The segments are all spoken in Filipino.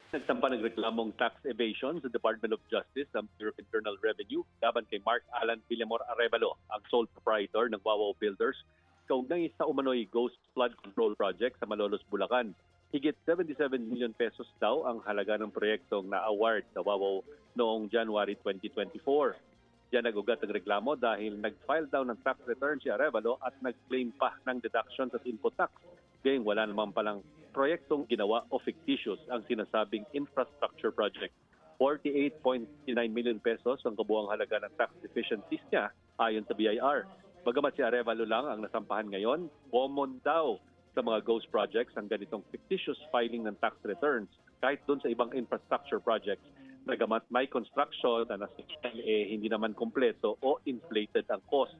Nagsampa ng reklamong tax evasion sa Department of Justice ng Bureau of Internal Revenue laban kay Mark Alan Villamor Arevalo, ang sole proprietor ng Wawaw Builders, kaugnay sa umano'y Ghost Flood Control Project sa Malolos, Bulacan. Higit 77 million pesos daw ang halaga ng proyektong na-award sa Wawaw noong January 2024. Diyan nagugat ang reklamo dahil nag-file daw ng tax return si Arevalo at nag-claim pa ng deductions at input tax. Gayong wala naman palang proyektong ginawa o fictitious ang sinasabing infrastructure project. 48.9 million pesos ang kabuang halaga ng tax deficiencies niya ayon sa BIR. Bagamat si Arevalo lang ang nasampahan ngayon, common daw sa mga ghost projects ang ganitong fictitious filing ng tax returns kahit doon sa ibang infrastructure projects. Bagamat may construction na hindi naman kompleto o inflated ang cost.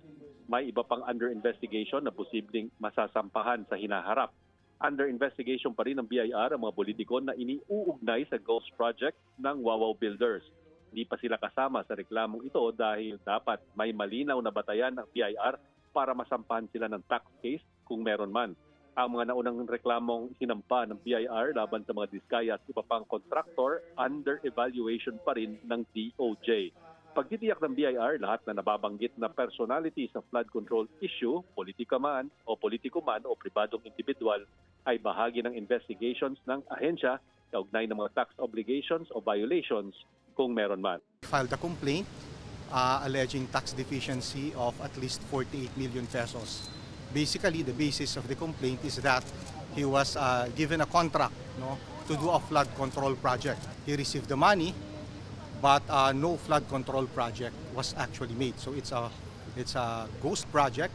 May iba pang under investigation na posibleng masasampahan sa hinaharap. Under investigation pa rin ng BIR ang mga politiko na iniuugnay sa ghost project ng Wawaw Builders. Hindi pa sila kasama sa reklamong ito dahil dapat may malinaw na batayan ng BIR para masampahan sila ng tax case kung meron man. Ang mga naunang reklamong sinampa ng BIR laban sa mga diskaya at iba pang kontraktor under evaluation pa rin ng DOJ. Pagtitiyak ng BIR, lahat na nababanggit na personality sa flood control issue, politiko man o pribadong individual, ay bahagi ng investigations ng ahensya kaugnay ng mga tax obligations o violations kung meron man. Filed a complaint alleging tax deficiency of at least 48 million pesos. Basically, the basis of the complaint is that he was given a contract to do a flood control project. He received the money, but no flood control project was actually made. So it's a ghost project